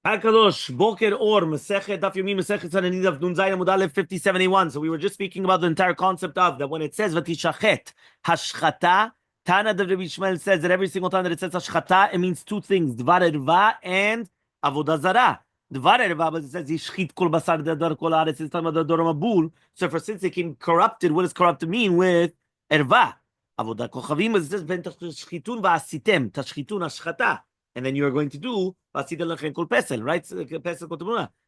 Hakadosh, Boker Or, Masechet Daf Yomi Sanhedrin Daf Nun Zayin Amud Aleph 5071. So we were just speaking about the entire concept of that when it says Vatishachet Hashchata, Tana the Rabbi Shmuel says that every single time that it says Hashchata, it means two things: Dvar Erva and Avodah Zarah. Dvar Erva, but it says Yishchit Kol Basar Dadar Kol Haaretz. It's talking about the Dor Mabul. So for since it came corrupted, what does corrupted mean with Erva? Avodah Kochavim, it says Ben Tashchitun Va'asitem Tashchitun Hashchata. And then you are going to do right?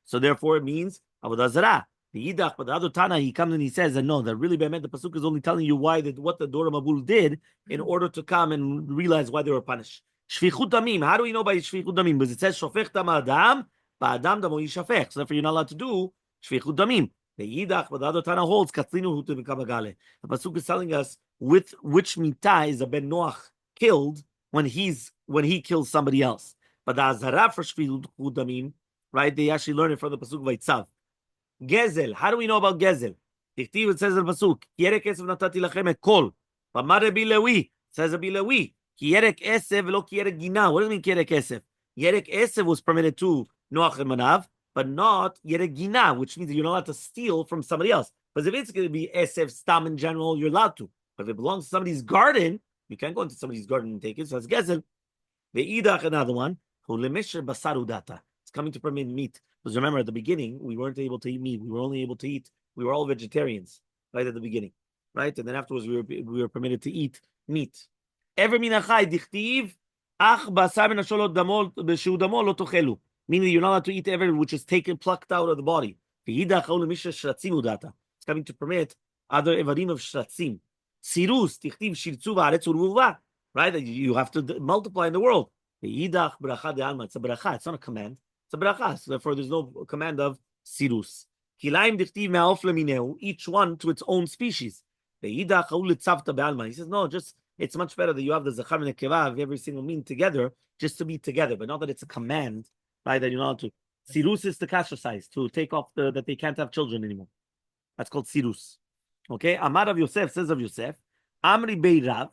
So therefore it means Avodah Zarah. The Yidach, but the other Tana, he comes and he says that no, that really the pasuk is only telling you what the Dor Mabul did in order to come and realize why they were punished. Shfichut damim. How do we know by Shfichut damim? Because it says Shofech dam adam, ba'adam damo yishafech. So therefore you're not allowed to do Shfichut damim. The Yidach, but the other Tana holds Katlinu hutu v'kabagale. The pasuk is telling us with which mitah is a Ben Noach killed when he kills somebody else. But the Azara for Shfichut damim, right? They actually learn it from the pasuk Vayitzav. Gezel. How do we know about Gezel? It says in the pasuk, Yerek esev natati lachem et kol. V'amar Rabbi Lewi. Says Rabbi Lewi. Yerek esev lo yerek gina. What does it mean yerek esev? Yerek esev was permitted to Noach and Manav, but not yerek gina, which means you're not allowed to steal from somebody else. Because if it's going to be esev stam in general, you're allowed to. But if it belongs to somebody's garden, you can't go into somebody's garden and take it. So it's Gezel. The Idach, another one. It's coming to permit meat. Because remember, at the beginning, we weren't able to eat meat. We were only able to eat. We were all vegetarians, right at the beginning, right? And then afterwards, we were permitted to eat meat. Ever minachai dichtiv ach basar benasholot damol b'shu damol lo tochelu. Meaning you're not allowed to eat ever which is plucked out of the body. It's coming to permit other evarim of shratzim. Sirus dichtiv shirtzu v'aretz u'ruva. Right? You have to multiply in the world. The Yidach bracha de alma. It's a bracha. It's not a command. It's a bracha. So therefore, there's no command of sirus. Kilaim dichtiv me'aof lemineu. Each one to its own species. The Yidach haul tzavta be'alma. He says, no, it's much better that you have the zachar and the keva of every single mean together, just to be together, but not that it's a command, right? That you're not to. Sirus is to castricize, to take off that they can't have children anymore. That's called sirus. Okay. Amar of Yosef says of Yosef, Amri Bei Rav.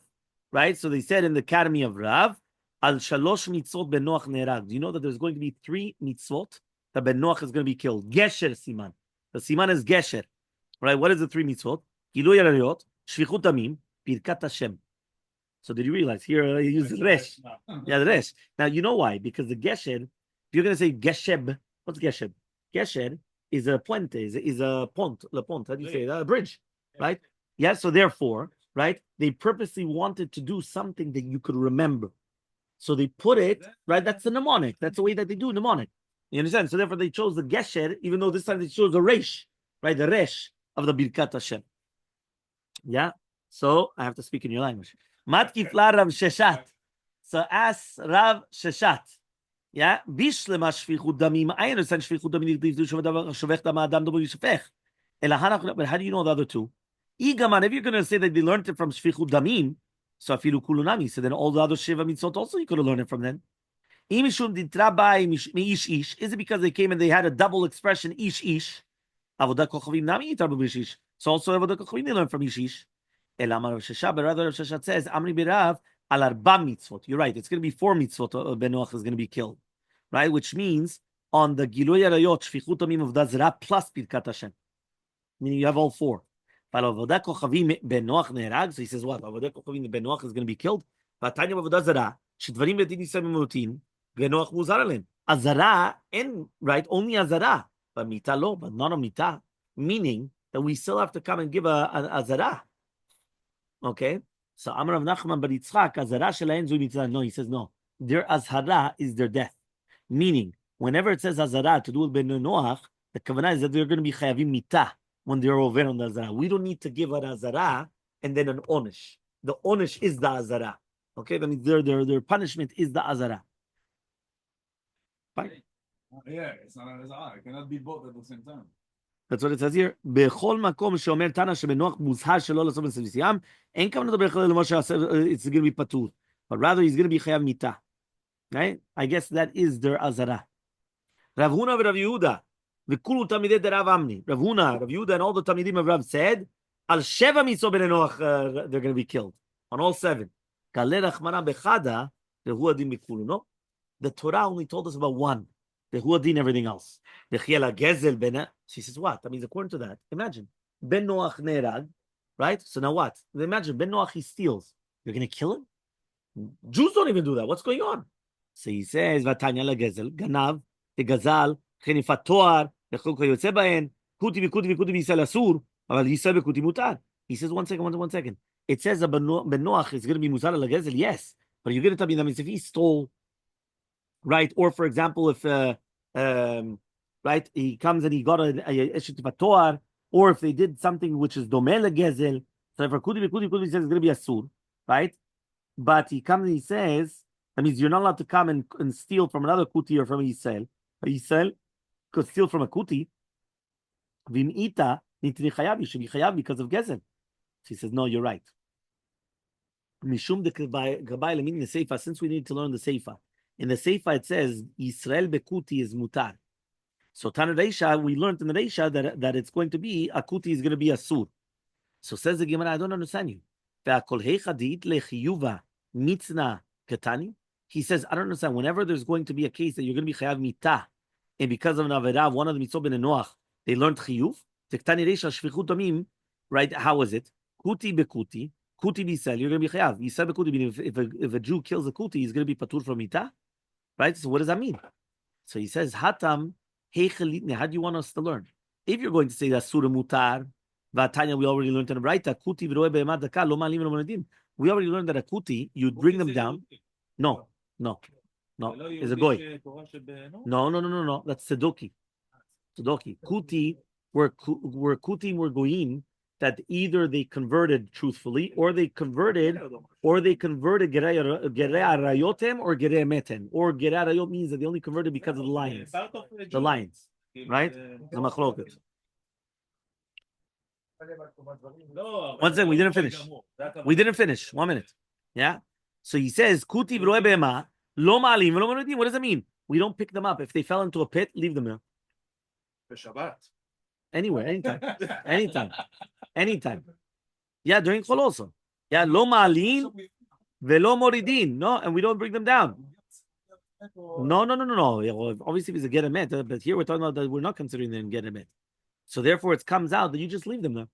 Right, so they said in the academy of Rav, Al Shalosh mitzvot ben Noach ne'erag. Do you know that there's going to be 3 mitzvot that ben Noach is going to be killed? Gesher siman. The siman is gesher. Right, what is the 3 mitzvot? Gilui arayot, shvichut damim, birkat Hashem. So did you realize here he uses resh? Yeah, the resh. Now you know why? Because the gesher, if you're going to say gesheb, what's gesher? Gesher is a puente, is a pont, la pont. How do you say that? A bridge, right? Yeah. So therefore. Right? They purposely wanted to do something that you could remember. So they put it, right? That's the mnemonic. That's the way that they do mnemonic. You understand? So therefore they chose the gesher, even though this time they chose the resh, right? The resh of the Birkat Hashem. Yeah? So I have to speak in your language. Matkifla Rav Sheshat. So ask Rav Sheshat. Yeah? Bishlema shvichut damim. I understand shvichut damim. But how do you know the other two? Igaman, if you're going to say that they learned it from Shvichut Damim, so afilu kulunami, so then all the other Shiva mitzvot also you could have learned it from them. Imishum ditrabai ish ish. Is it because they came and they had a double expression ish ish? Avodah kochavim nami yitrabu ish ish. So also avodah kochavim they learned from ish ish. Elamar Rav Sheshat, but rather Rav Sheshat says Amri birav al arba mitzvot. You're right. It's going to be 4 mitzvot. Ben Noach is going to be killed, right? Which means on the Gilui Arayot Shvichut Damim of Dazra plus Birkat Hashem, meaning you have all 4. So he says what? Avodah kochavim ben Noach is going to be killed. Vatanya avodah zara shedvarim bedin yisrael memutin ben Noach muzar alem. Azara and right only azara, but mita lo, but not a mita. Meaning that we still have to come and give a azara. Okay. So Amar Rav Nachman bar Yitzchak azara shelahen zu mitzvah. No, he says no. Their azara is their death. Meaning whenever it says azara to do with ben Noach, the kavanah is that they're going to be chayavim mita. When they're over on the Azara. We don't need to give an Azara and then an Onish. The Onish is the Azara. Okay, that means their punishment is the Azara. Fine. Yeah, it's not an Azara. It cannot be both at the same time. That's what it says here. בכל מקום שאומר תנא שבנוח מוזהר שלא לעשות בנסיעה, אין כוונתו בכלל למה שעשה, it's going to be פטור. But rather he's going to be חייב מיתה. Right? I guess that is their Azara. רב הונא ורב יהודה. V'kulu tamidei de Rav Amni, Rav Huna, Rav Yehuda, and all the tamidim of Rav said, Al sheva mitzvot ben Noach, they're going to be killed on all 7. Galei rachmana bechada, vehu adin b'kulu. No, the Torah only told us about 1. The huadin, everything else. The chiela gezel bena. She says what? That means according to that. Imagine ben Noach nerag, right? So now what? Imagine ben Noach he steals. You're gonna kill him? Jews don't even do that. What's going on? So he says vatanya la gezel ganav the gazal chenifat toar lechol kayotze baen kuti v'yisrael asur aval yisrael b'kuti mutar. He says one second. It says that ben Noach is going to be mutar la gezel. Yes, but you're going to tell me that means if he stole, right? Or for example, if right, he comes and he got a toar, or if they did something which is domele gezel, so for kuti says it's going to be asur, right? But he comes and he says, that means you're not allowed to come and steal from another kuti or from Yisrael. Yisrael could steal from a kuti. Vim'ita nitri chayav, you should be chayav because of gezel. She says, no, you're right. Mishum de gabay meaning the seifa, since we need to learn the seifa. In the seifa it says, Yisrael bekuti is mutar. So Tana Reisha, we learned in the Reisha that it's going to be, a kuti is going to be a sur. So says the Gemara, I don't understand you. He says, I don't understand. Whenever there's going to be a case that you're going to be chayav mitah, and because of an avera, one of the mitzvot ben Noach, they learned chiyuv. Tektani Reisha shvichut damim, right? How is it? Kuti bekuti, kuti bisel, you're going to be chayav. Yisel bekuti, meaning if a Jew kills a kuti, he's going to be patur from mitah, right? So what does that mean? So he says, Hatam, Hechal, how do you want us to learn? If you're going to say that Surah Mutar, Vatanya, we already learned in the Braita, Kuti v'roe be'emad daka, lo ma'alim v'lo monedim. We already learned that a Kuti, you bring them down. No. It's a goy. No. That's Sedoki. Kuti were Kutim were goyim that either they converted truthfully or they converted Gerei Arayotem or Gerei Meten. Or Gerei Arayot means that they only converted because of the lions. The lions. Right? The machloket. One second, we didn't finish. 1 minute. Yeah? So he says, Kuti v'roe be'ema, lo ma'alim v'lo monedim. What does that mean? We don't pick them up. If they fell into a pit, leave them there. Anywhere, anytime. Yeah, during Chol also. Yeah, lo ma'alin velo moridin. No, and we don't bring them down. No. Obviously, if it's a get a met, but here we're talking about that we're not considering them get a met. So therefore, it comes out that you just leave them there,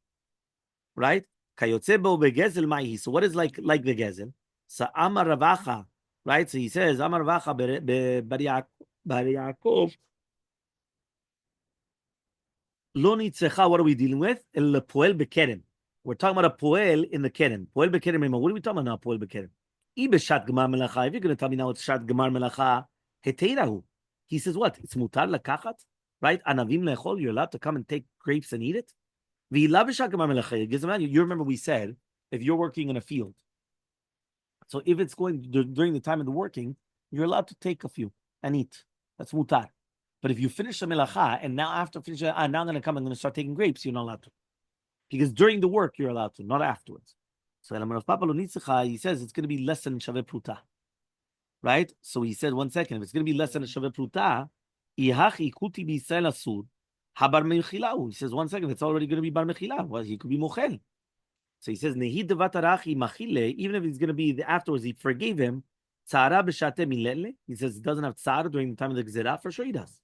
right? Kayotzebo begezel ma'hi. So what is like the gezel? So Amar Ravacha, right? So he says Amar Ravacha bar Yaakov. Lo nitzecha, what are we dealing with? El poel bekerem. We're talking about a poel in the kerem. Poel bekerem. What are we talking about now? Poel bekerem. Ibeshat gemar melacha. If you're going to tell me now it's shat gemar melacha, heteirahu. He says what? It's mutar lakachat, right? Anavim lechol. You're allowed to come and take grapes and eat it. V'ila beshat gemar melacha. You remember we said if you're working in a field, so if it's going during the time of the working, you're allowed to take a few and eat. That's mutar. But if you finish the melacha and now after finishing, now I'm going to start taking grapes, you're not allowed to. Because during the work, you're allowed to, not afterwards. So he says it's going to be less than shaveh pruta. Right? So he said, 1 second, if it's going to be less than a shaveh pruta, he says, 1 second, it's already going to be bar mechila. Well, he could be mochel. So he says, even if it's going to be afterwards, he forgave him. He says it doesn't have tzara during the time of the gzera. For sure he does.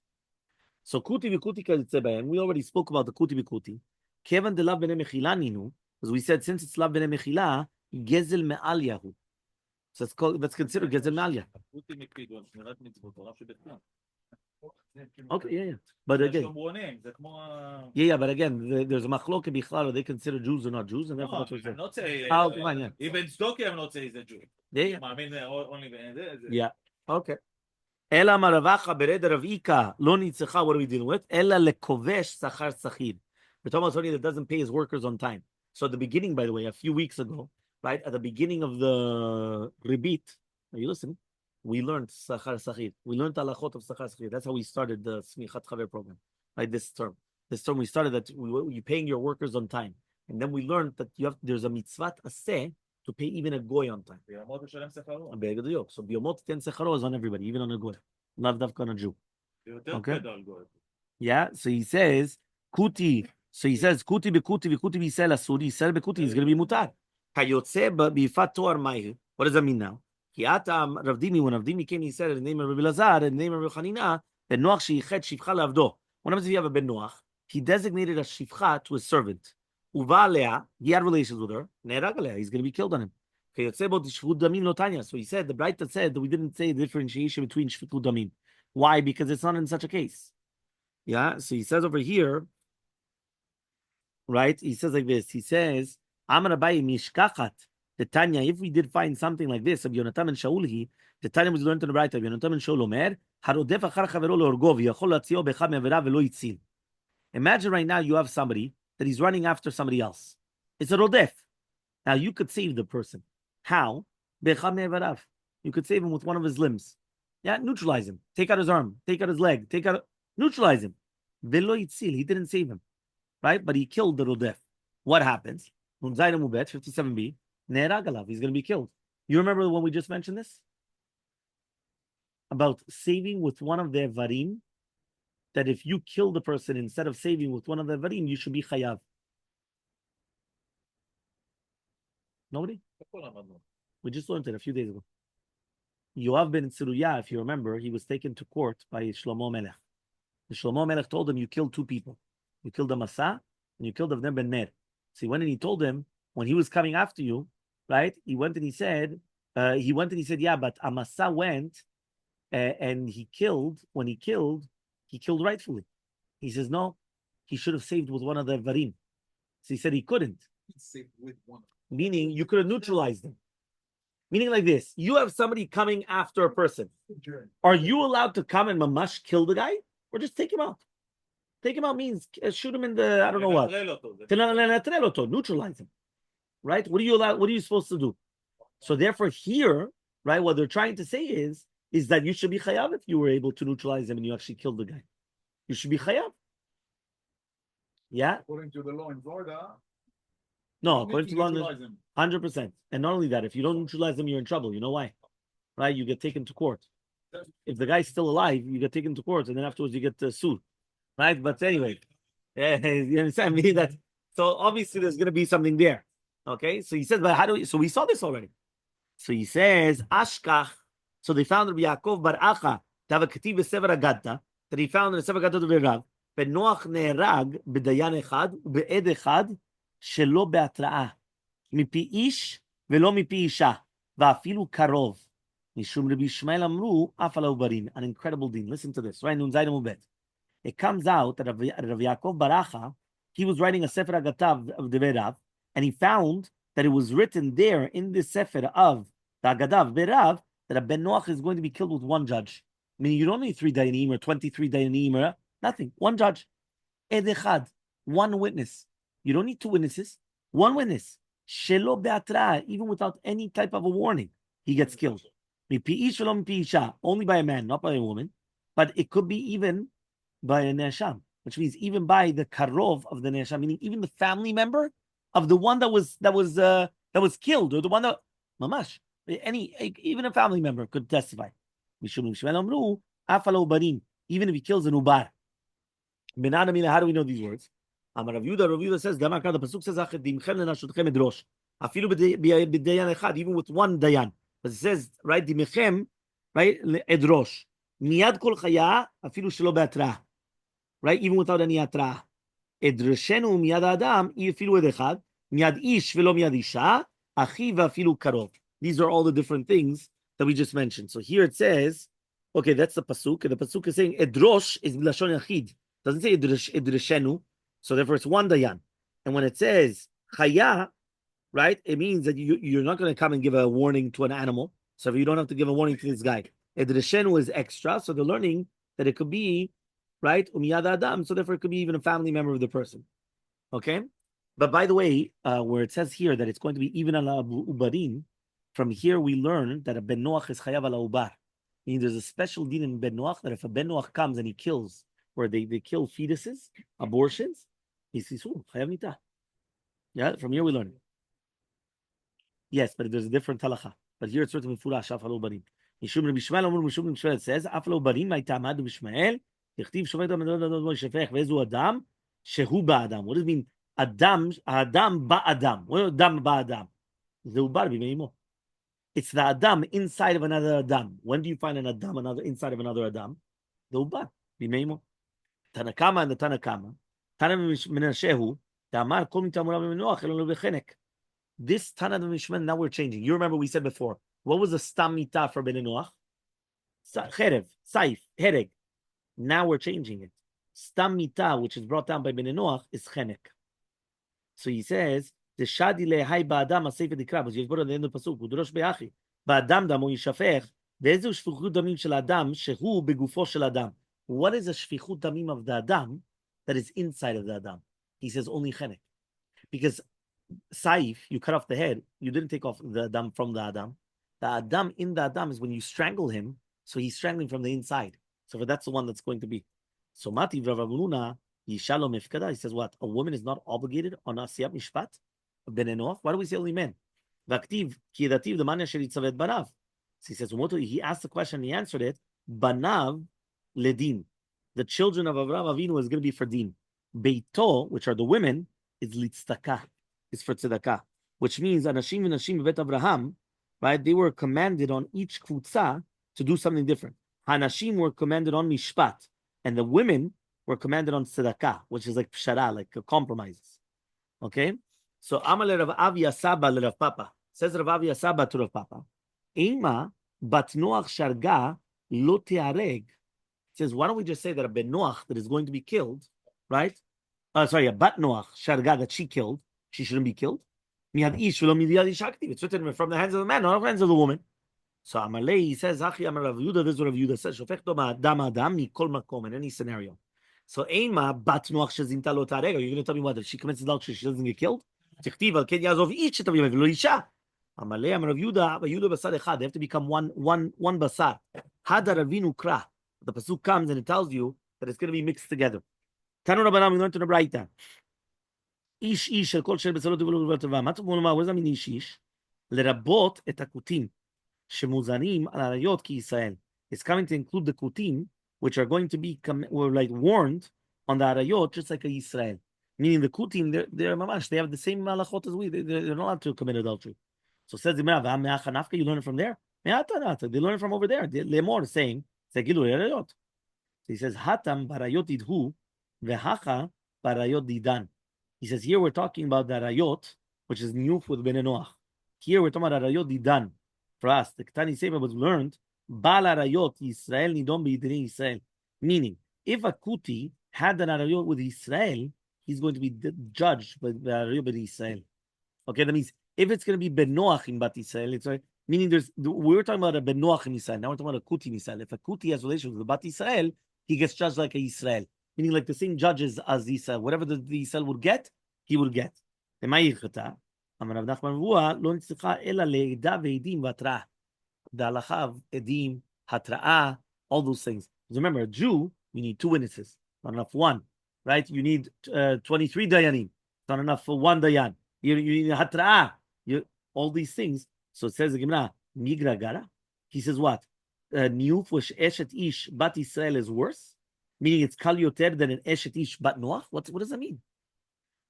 So kuti v'kuti kadetzebayan. We already spoke about the kuti v'kuti. Kevan de lav b'nei mechila ninu, as we said, since it's lav b'nei mechila, gezel me'al yahu. So that's considered gezel me'al yahu. Okay, yeah. But again, but again, there's a machloke bichlal. They consider Jews or not Jews, and therefore I'm not saying. Even Stocky, I'm not saying he's a Jew. Yeah. I mean, only. Yeah. Okay. Ela maravacha bered ravika lo nitzecha. What are we dealing with? Ela lekovesh sachar sachir. We're talking about somebody that doesn't pay his workers on time. So at the beginning, by the way, a few weeks ago, right at the beginning of the ribit, are you listening? We learned sachar sachir. We learned halachot of sachar sachir. That's how we started the smichat chaver program. Right, this term we started that you're paying your workers on time, and then we learned that there's a mitzvat aseh to pay even a goy on time. So biomot ten secharo is on everybody, even on a goy, not davka on a Jew. Okay. Yeah. So he says kuti. So he says kuti bekuti bisel asuri. Sel bekuti is going to be mutar. Kayotze bifat toar ma'ir. What does that mean now? When Rav Dimi came, he said in the name of Rabbi Lazar, in the name of Rabbi Chanina, Benoach sheichet shivcha lavdo. What happens if you have a benoach? He designated a shivcha to his servant. Uva alea, he had relations with her. Ne'erag alea, he's going to be killed on him. So he said the Braita said that we didn't say the differentiation between shfikud damim. Why? Because it's not in such a case. Yeah. So he says over here, right? He says like this. He says, "Amar Abaye mishkachat." The Tanya, if we did find something like this of Yonatan and Shaul, the Tanya was learned in the Braita of Yonatan and Shaul Omer, harodef achar chavero leorgo v'yachol latzio bechad me'avera v'lo yitzil. Imagine right now you have somebody that he's running after somebody else. It's a rodef. Now you could save the person. How? Bechad me'averav. You could save him with one of his limbs. Yeah, neutralize him. Take out his arm. Take out his leg. Neutralize him. V'lo yitzil. He didn't save him, right? But he killed the rodef. What happens? 57b. Ne'erag, he's going to be killed. You remember when we just mentioned this? About saving with one of the varim, that if you kill the person instead of saving with one of the varim, you should be chayav. Nobody? We just learned it a few days ago. Yoav ben Tzeruya, if you remember, he was taken to court by Shlomo Melech. The Shlomo Melech told him, you killed two people. You killed Amasa and you killed Avner ben Ner. So he went and he told him, when he was coming after you, right? He went and he said, yeah, but Amasa went and he killed. When he killed rightfully. He says, no, he should have saved with one of the varim. So he said he couldn't. Saved with one. Meaning you could have neutralized them. Meaning like this, you have somebody coming after a person. Are you allowed to come and mamash kill the guy? Or just take him out? Take him out means shoot him in the, I don't know what. Neutralize him. Right? What are you supposed to do? So therefore here, right, what they're trying to say is that you should be chayav if you were able to neutralize him and you actually killed the guy. You should be chayav. Yeah? According to the law in Florida, no, according to the law, 100%. And not only that, if you don't neutralize them, you're in trouble. You know why? Right? You get taken to court. If the guy's still alive, you get taken to court, and then afterwards you get sued. Right? But anyway, you understand me? That so obviously there's going to be something there. Okay, so he says, but how do we? So we saw this already. So he says, Ashkach. So they found Rabbi Yaakov bar Acha to have a ketiv b'sever Agadta that he found in the sever Agadta of Rav. Benoach ne'erag b'dayan echad u'be'ed echad shelo be'atra'a mipi ish velo mipi isha va'afilu karov mishum Rabbi Yishmael amru afal ubarim. An incredible din. Listen to this. Right, Nun Zayin Mubet. It comes out that Rabbi Yaakov bar Acha, he was writing a sefer Agadta of the Rav, and he found that it was written there in the sefer of the Agadav Berav that a Ben Noach is going to be killed with one judge. Meaning you don't need 3 dayanim or 23 dayanim or nothing. One judge. Ed echad. One witness. You don't need 2 witnesses. One witness. Shelo be'atra. Even without any type of a warning, he gets killed. Only by a man, not by a woman. But it could be even by a ne'asham, which means even by the karov of the ne'asham, meaning even the family member of the one that was killed, or the one that mamash, even a family member could testify. Even if he kills an ubar. How do we know these words? Rav Yehuda says, the pasuk says, even with one dayan. But it says, right, dimechem, right, edrosh. Miyad kol chaya, afilu shelo be'atrah. Right, even without any atrah. Edreshenu miyad adam, afilu ed echad. Miyad ish velo miyad isha, achi v'afilu karov. These are all the different things that we just mentioned. So here it says, okay, that's the pasuk, and the pasuk is saying edrosh is lashon yachid. Doesn't say edreshenu, so therefore it's one dayan. And when it says chaya, right, it means that you're not going to come and give a warning to an animal. So you don't have to give a warning to this guy. Edreshenu is extra, so they're learning that it could be, right, umiyad adam, so therefore it could be even a family member of the person. Okay? But by the way, where it says here that it's going to be even ala ubarim, from here we learn that a ben noach is chayav ala ubar. Meaning there's a special din in ben noach that if a ben noach comes and he kills, where they kill fetuses, abortions, he's chayav mitah. Yeah, from here we learn it. Yes, but there's a different halacha. But here it's written mifurash af ala ubarim. Mishum Rabbi Yishmael amru mishum Rabbi Yishmael, it says af ala ubarim ma'tamad b'Yishmael tichtiv shovet adam shefech ve'ezu adam shehu ba'adam. What does it mean? Adam ba'adam. What is Adam ba'adam? Zeubar b'meimo. It's the Adam inside of another Adam. When do you find an Adam inside of another Adam? The Ubar. Bimeimu. Tanakama and the Tanakama. Tana Menashehu. Damar kol mitamura b'menuach elon lebechenek. This Tana Mishman, now we're changing. You remember we said before, what was the stam mita for Ben Noach? Cherev, saif, hereg. Now we're changing it. Stam mita, which is brought down by Ben Noach, is chenek. So he says, the shadi lehai ba'adam aseifa dikra, but you put at the end of the pasuk, udrosh be'achi, ba'adam dam o yishafech, ve'ezu shfichut damim shel adam, shehu begufo shel adam. What is a shfichut damim of the adam that is inside of the adam? He says only chenek. Because saif, you cut off the head, you didn't take off the adam from the adam. The adam in the adam is when you strangle him, so he's strangling from the inside. So that's the one that's going to be. So Mati Vravavuna, Yishalom Ifkada, he says what? A woman is not obligated on Asiyat Mishpat? Ben Enoch? Why do we say only men? Vaktiv, Kidativ, the Manya Sheritzavet Banav. So he says, he asked the question, he answered it, Banav Ledin. The children of Avraham Avinu is going to be for din. Beito, which are the women, is Litzdaka, is for tzedakah, which means Anashim and Nashim Bet Abraham, right? They were commanded on each kvutza to do something different. Hanashim were commanded on mishpat, and the women were commanded on tzedakah, which is like pshara, like compromises. Okay, so Amaleh Rav Avia Saba le Rav Papa says Rav Avia Saba to Rav Papa, Ema bat Noach sharga lo teareg. Says, why don't we just say that a ben Noach that is going to be killed, right? A bat Noach sharga that she killed. She shouldn't be killed. It's written from the hands of the man, not from the hands of the woman. So Elmaleh says, Hachi Amar Rav Yehuda, this is what Rav Yehuda says, Shofech to adam mikol makom, in any scenario. So Ema bat Noach shezinta lo tareg. Are you going to tell me what? If she commits adultery, she doesn't get killed? Tichtiv al ken yazov ish shetav lo isha. Elmaleh Amar Rav Yehuda basar echad. They have to become one basar. Hada Ravinu kra. The pasuk comes and it tells you that it's going to be mixed together. Tanu Rabbanam, we learned to the Braita. איש איש של כל של בצלות ובלו ובטובה. מה does that mean איש איש? לרבות את הכותים שמוזנים על עריות כישראל. It's coming to include the kutim, which are going to be were like warned on the arayot, just like a Israel. Meaning the kutim, they're mamash, they have the same malachot as we. They're not allowed to commit adultery. So says the Gemara, you learn it from there? They learn it from over there. Lemor saying, so he says, Hatam barayot idhu vehacha barayot didan. He says, here we're talking about the arayot, which is new with Ben Noach. Here we're talking about arayot didan. For us, the Ketani Sefer was learned, Bal arayot Yisrael nidon b'idnei Yisrael. Meaning, if a kuti had an arayot with Israel, he's going to be judged by the arayot with Israel. Okay, that means if it's going to be Ben Noach in Bat Israel, it's right. Meaning, we're talking about a Ben Noach in Israel. Now we're talking about a kuti in Israel. If a kuti has relations with Bat Israel, he gets judged like a Israel. Meaning like the same judges as Israel. Whatever the Israel would get, he would get. The halacha of edim, hatra'ah, all those things. Because remember, a Jew, you need 2 witnesses. Not enough one, right? You need 23 dayanim. Not enough for 1 dayan. You need hatra'ah. All these things. So it says the Gemara, migra gara. He says what? Niuf was eshet ish bat Israel is worse? Meaning it's kal yoter than an eshet ish bat Noach? What does that mean?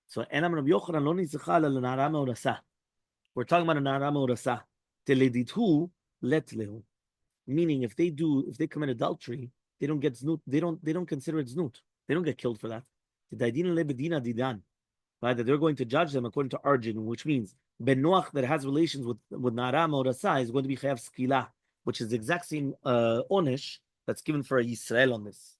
So enam Rabbi Yochanan lo nitzchal al na'ara me'orasa. We're talking about a na'ara me'orasa. Teledithu let lehu. Meaning if they commit adultery, they don't get znut. They don't consider it znut. They don't get killed for that. Right? That they're going to judge them according to Arjun, which means Ben Noach that has relations with na'ara me'orasa is going to be chayav skila, which is the exact same onish that's given for a Yisrael on this.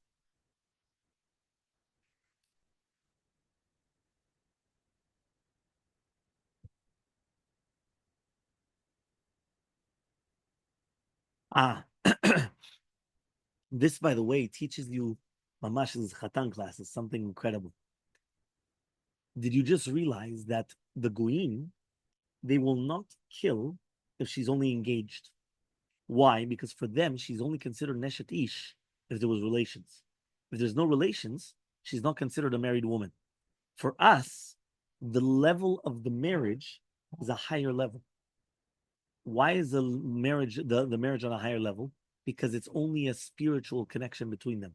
This, by the way, teaches you Mamash's Chatan class is something incredible. Did you just realize that the Goyim, they will not kill if she's only engaged? Why? Because for them, she's only considered Neshet Ish if there was relations. If there's no relations, she's not considered a married woman. For us, the level of the marriage is a higher level. Why is the marriage on a higher level? Because it's only a spiritual connection between them,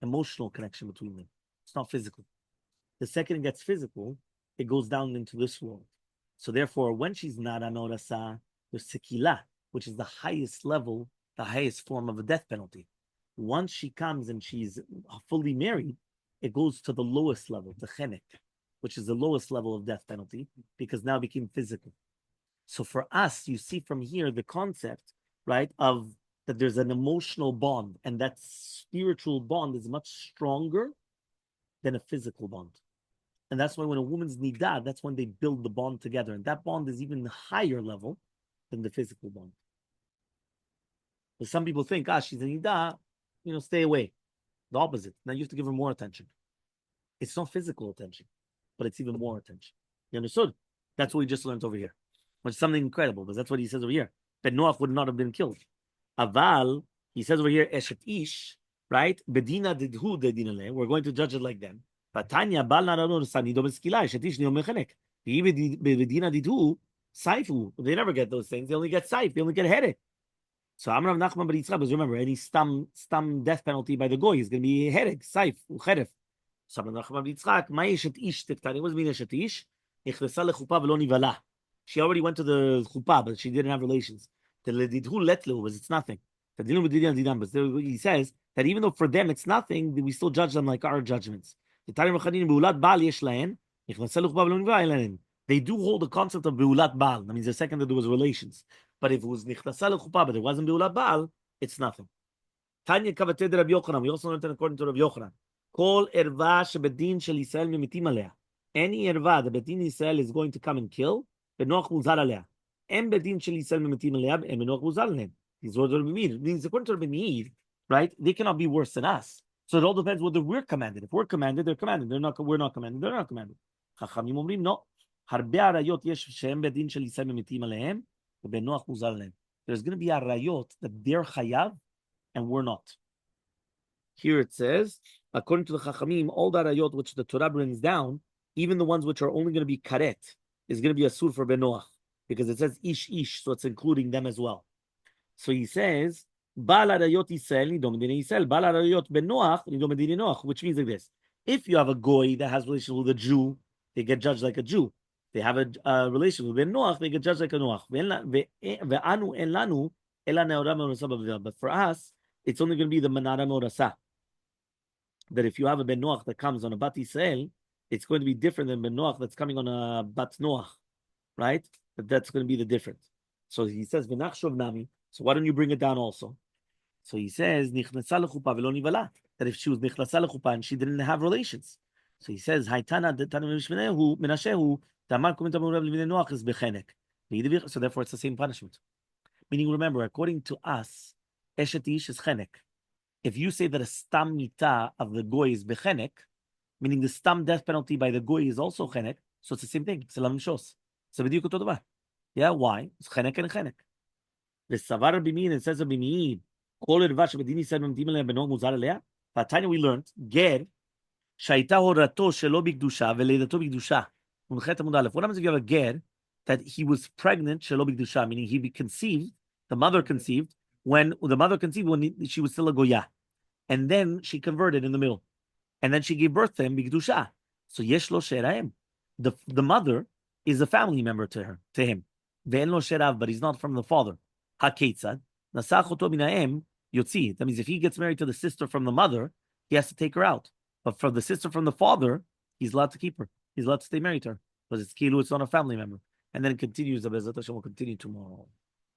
emotional connection between them. It's not physical. The second it gets physical, it goes down into this world. So therefore, when she's na'ara me'orasa, there's sekila, which is the highest level, the highest form of a death penalty. Once she comes and she's fully married, it goes to the lowest level, the chenek, which is the lowest level of death penalty, because now it became physical. So for us, you see from here the concept, right, of that there's an emotional bond, and that spiritual bond is much stronger than a physical bond. And that's why when a woman's nidah, that's when they build the bond together. And that bond is even higher level than the physical bond. But some people think, she's a nidah, stay away. The opposite. Now you have to give her more attention. It's not physical attention, but it's even more attention. You understood? That's what we just learned over here. Which is something incredible, because that's what he says over here. That Noach would not have been killed. Aval, he says over here, Eshet Ish, right? Bedina didhu dedinale. We're going to judge it like them. Batanya bal narano sanido beskila. Eshet Ish niyom mechanek. Bedina didhu saifu. They never get those things. They only get saif. They only get headache. So Amrav Nachman bar Yitzchak, because remember, any stam death penalty by the goy is going to be headache, saif, ucheref. So Amrav Nachman bar Yitzchak, ma Eshet Ish tektani. What does it mean Eshet Ish? Ichlesa lechupa velo nivala. She already went to the chuppah, but she didn't have relations. The ledidhu letlu was it's nothing. But he says that even though for them it's nothing, we still judge them like our judgments. They do hold the concept of beulat baal. That means the second that there was relations. But if it was nichnasa lechuppah, but it wasn't beulat baal, it's nothing. Tanya kavateh de Rabbi Yochanan. We also learned according to Rabbi Yochanan. Kol erva shebedin shel Yisrael memitim aleh. Any erva the bedin Yisrael is going to come and kill. Benoach muzar aleh. Em bedin shel Yisrael memitim aleh. Em benoach muzar aleh. These words are Rabbi means according to Rabbi Meir, right? They cannot be worse than us. So it all depends whether we're commanded. If we're commanded, they're commanded. We're not commanded. They're not commanded. Chachamim omrim no. Harbe arayot yesh shehem bedin shel Yisrael memitim alehem. Benoach muzar aleh. There's going to be arayot that they're chayav and we're not. Here it says, according to the Chachamim, all the arayot which the Torah brings down, even the ones which are only going to be karet, is going to be asur for Benoach, because it says ish, so it's including them as well. So he says, Bal arayot Yisrael nidom medina Yisrael, Bal arayot Benoach nidom medina Noach, which means like this: if you have a goy that has relations with a Jew, they get judged like a Jew. They have a relation with Benoach, they get judged like a Noach. But for us, it's only going to be the manara meorasa. That if you have a Ben Noach that comes on a Bat Yisrael, it's going to be different than Ben Noach that's coming on a Bat Noach, right? That's going to be the difference. So he says, V'nachshov nami. So why don't you bring it down also? So he says, Nichnasa lechupa velo nivala. That if she was Nichnasa lechupa and she didn't have relations. So he says, Haitana detana menashehu tamar kumin tamur Rabbi Noach is bechenek. So therefore it's the same punishment. Meaning, remember, according to us, Eshet Ish is chenek. If you say that a stam mita of the goy is bechenek, meaning the stam death penalty by the goy is also chenek, so it's the same thing. It's lam shos. So b'diuk oto davar. Yeah, why? It's chenek and chenek. The savar b'min, it says b'min. Kol erva shebedin Yisrael memtim aleh beno muzar aleh. Vatanya we learned ger shaita horato shelo b'kedusha veleidato b'kedusha. Unchet amud aleph. What happens if you have a ger that he was pregnant shelo b'kedusha, meaning he conceived, the mother conceived when she was still a goya, and then she converted in the middle, and then she gave birth to him b'kedusha. So yesh lo sheraim. The mother is a family member to him. Ve'en lo sherav, but he's not from the father. Haketzad nasach oto minahem yotzi. That means if he gets married to the sister from the mother, he has to take her out. But for the sister from the father, he's allowed to keep her. He's allowed to stay married to her because it's kilu. It's not a family member. And then it continues. The Bezat Hashem will continue tomorrow.